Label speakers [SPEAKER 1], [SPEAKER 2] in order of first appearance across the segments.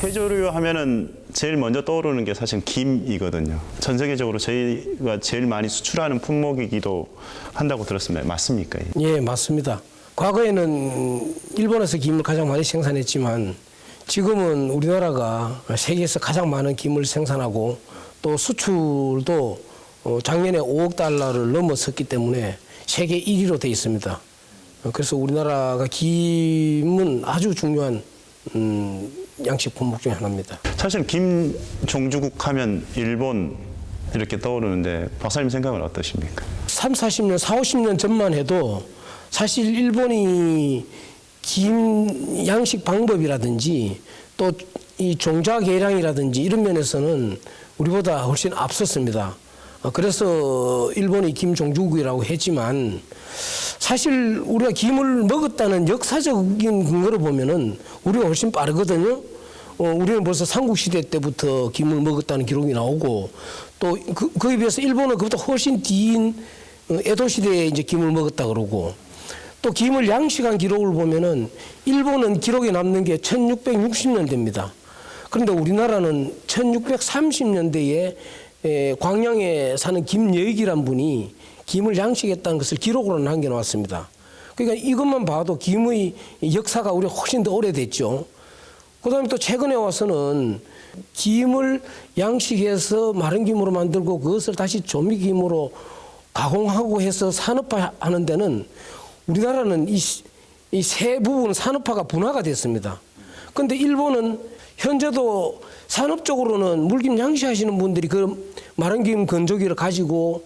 [SPEAKER 1] 해조류 하면은 제일 먼저 떠오르는 게 사실 김이거든요. 전 세계적으로 저희가 제일 많이 수출하는 품목이기도 한다고 들었습니다. 맞습니까?
[SPEAKER 2] 예, 맞습니다. 과거에는 일본에서 김을 가장 많이 생산했지만 지금은 우리나라가 세계에서 가장 많은 김을 생산하고 또 수출도 작년에 5억 달러를 넘어섰기 때문에 세계 1위로 돼 있습니다. 그래서 우리나라가 김은 아주 중요한 양식 품목 중에 하나입니다.
[SPEAKER 1] 사실 김 종주국 하면 일본 이렇게 떠오르는데 박사님 생각은 어떠십니까?
[SPEAKER 2] 40년, 50년 전만 해도 사실 일본이 김 양식 방법이라든지 또 이 종자 계량이라든지 이런 면에서는 우리보다 훨씬 앞섰습니다. 그래서 일본이 김 종주국이라고 했지만 사실 우리가 김을 먹었다는 역사적인 근거를 보면은 우리가 훨씬 빠르거든요. 우리는 벌써 삼국시대 때부터 김을 먹었다는 기록이 나오고 또 그에 비해서 일본은 그보다 훨씬 뒤인 에도시대에 이제 김을 먹었다 그러고 또 김을 양식한 기록을 보면은 일본은 기록에 남는 게 1660년대입니다. 그런데 우리나라는 1630년대에 광양에 사는 김여익이란 분이 김을 양식했다는 것을 기록으로 남겨놓았습니다. 그러니까 이것만 봐도 김의 역사가 우리가 훨씬 더 오래됐죠. 그다음에 또 최근에 와서는 김을 양식해서 마른 김으로 만들고 그것을 다시 조미김으로 가공하고 해서 산업화하는 데는 우리나라는 이 세 부분 산업화가 분화가 됐습니다. 그런데 일본은 현재도 산업적으로는 물김 양식하시는 분들이 그 마른 김 건조기를 가지고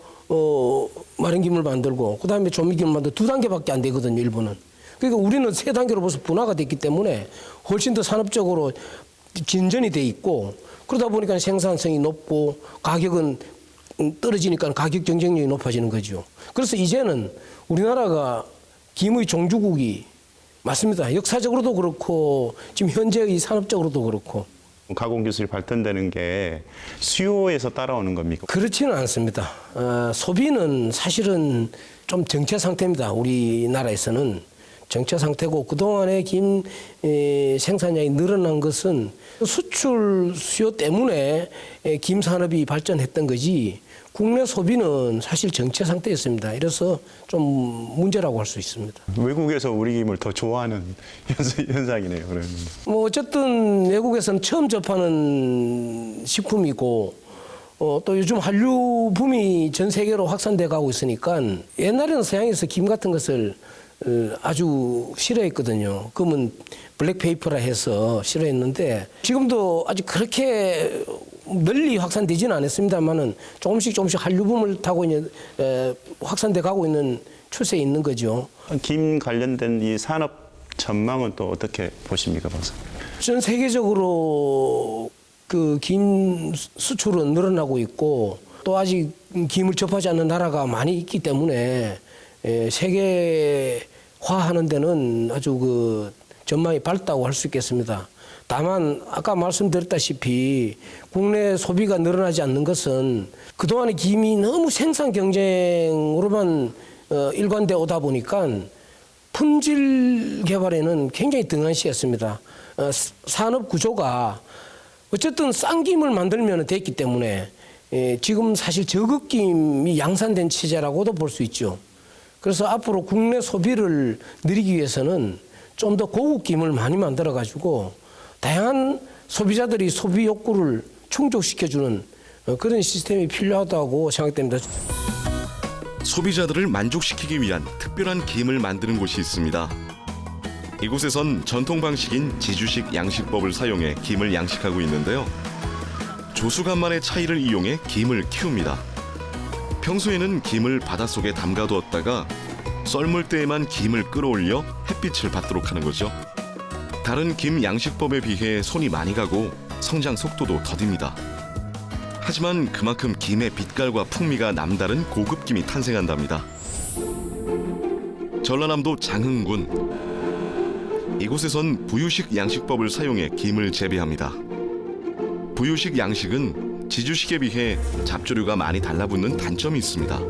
[SPEAKER 2] 마른 김을 만들고 그다음에 조미김을 만들고 2단계밖에 안 되거든요, 일본은. 그러니까 우리는 3단계로 벌써 분화가 됐기 때문에 훨씬 더 산업적으로 진전이 돼 있고 그러다 보니까 생산성이 높고 가격은 떨어지니까 가격 경쟁력이 높아지는 거죠. 그래서 이제는 우리나라가 김의 종주국이 맞습니다. 역사적으로도 그렇고 지금 현재의 산업적으로도 그렇고.
[SPEAKER 1] 가공 기술이 발전되는 게 수요에서 따라오는 겁니까?
[SPEAKER 2] 그렇지는 않습니다. 소비는 사실은 좀 정체 상태입니다. 우리나라에서는 정체 상태고 그동안의 김 생산량이 늘어난 것은 수출 수요 때문에 김 산업이 발전했던 거지 국내 소비는 사실 정체 상태였습니다. 이래서 좀 문제라고 할 수 있습니다.
[SPEAKER 1] 외국에서 우리 김을 더 좋아하는 현상이네요. 그러면.
[SPEAKER 2] 뭐 어쨌든 외국에서는 처음 접하는 식품이고 또 요즘 한류 붐이 전 세계로 확산돼 가고 있으니까 옛날에는 서양에서 김 같은 것을 아주 싫어했거든요. 그러면 블랙페이퍼라 해서 싫어했는데 지금도 아직 그렇게 널리 확산되지는 않았습니다만은 조금씩 한류붐을 타고 이제 확산돼 가고 있는 추세에 있는 거죠.
[SPEAKER 1] 김 관련된 이 산업 전망은 또 어떻게 보십니까, 박사님?
[SPEAKER 2] 전 세계적으로 그 김 수출은 늘어나고 있고 또 아직 김을 접하지 않는 나라가 많이 있기 때문에 세계화하는 데는 아주 그 전망이 밝다고 할 수 있겠습니다. 다만 아까 말씀드렸다시피 국내 소비가 늘어나지 않는 것은 그동안의 김이 너무 생산 경쟁으로만 일관되어 오다 보니까 품질 개발에는 굉장히 등한시했습니다. 산업 구조가 어쨌든 싼 김을 만들면 됐기 때문에 지금 사실 저급김이 양산된 체제라고도 볼 수 있죠. 그래서 앞으로 국내 소비를 늘리기 위해서는 좀 더 고급 김을 많이 만들어 가지고 다양한 소비자들이 소비 욕구를 충족시켜주는 그런 시스템이 필요하다고 생각됩니다.
[SPEAKER 3] 소비자들을 만족시키기 위한 특별한 김을 만드는 곳이 있습니다. 이곳에선 전통 방식인 지주식 양식법을 사용해 김을 양식하고 있는데요. 조수간만의 차이를 이용해 김을 키웁니다. 평소에는 김을 바닷속에 담가두었다가 썰물 때에만 김을 끌어올려 햇빛을 받도록 하는 거죠. 다른 김 양식법에 비해 손이 많이 가고 성장 속도도 더딥니다. 하지만 그만큼 김의 빛깔과 풍미가 남다른 고급 김이 탄생한답니다. 전라남도 장흥군. 이곳에선 부유식 양식법을 사용해 김을 재배합니다. 부유식 양식은 지주식에 비해 잡조류가 많이 달라붙는 단점이 있습니다.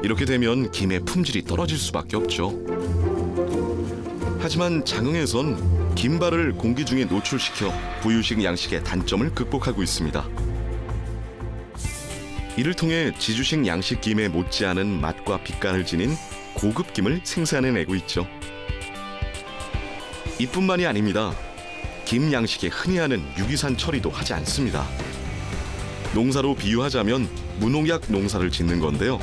[SPEAKER 3] 이렇게 되면 김의 품질이 떨어질 수밖에 없죠. 하지만 장흥에선 김발을 공기 중에 노출시켜 부유식 양식의 단점을 극복하고 있습니다. 이를 통해 지주식 양식 김에 못지않은 맛과 빛깔을 지닌 고급 김을 생산해내고 있죠. 이뿐만이 아닙니다. 김 양식에 흔히 하는 유기산 처리도 하지 않습니다. 농사로 비유하자면 무농약 농사를 짓는 건데요.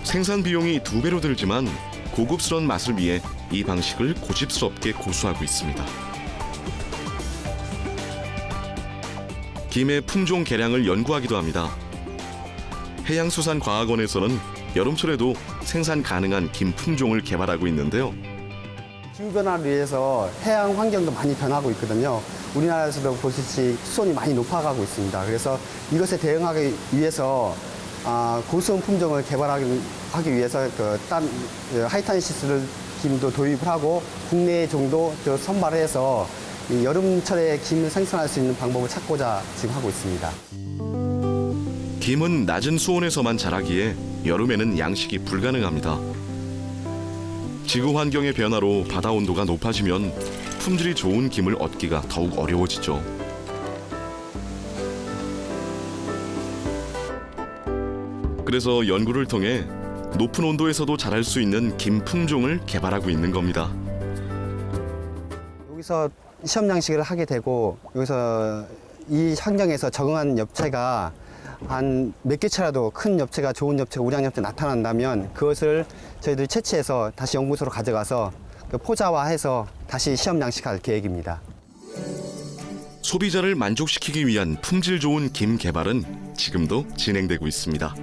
[SPEAKER 3] 생산 비용이 2배로 들지만 고급스러운 맛을 위해 이 방식을 고집스럽게 고수하고 있습니다. 김의 품종 개량을 연구하기도 합니다. 해양수산과학원에서는 여름철에도 생산 가능한 김 품종을 개발하고 있는데요.
[SPEAKER 4] 기후변화를 위해서 해양 환경도 많이 변하고 있거든요. 우리나라에서도 보시듯이 수온이 많이 높아가고 있습니다. 그래서 이것에 대응하기 위해서 고수온 품종을 개발하기 위해서 하이탄시스 김도 도입을 하고 국내 정도 선발해서 이 여름철에 김을 생산할 수 있는 방법을 찾고자 지금 하고 있습니다.
[SPEAKER 3] 김은 낮은 수온에서만 자라기에 여름에는 양식이 불가능합니다. 지구 환경의 변화로 바다 온도가 높아지면 품질이 좋은 김을 얻기가 더욱 어려워지죠. 그래서 연구를 통해 높은 온도에서도 자랄 수 있는 김 품종을 개발하고 있는 겁니다.
[SPEAKER 4] 여기서 시험 양식을 하게 되고 여기서 이 환경에서 적응한 엽채가 한 몇 개차라도 큰 엽채가 좋은 엽채, 우량 엽채 나타난다면 그것을 저희들이 채취해서 다시 연구소로 가져가서 포자화해서 다시 시험 양식할 계획입니다.
[SPEAKER 3] 소비자를 만족시키기 위한 품질 좋은 김 개발은 지금도 진행되고 있습니다.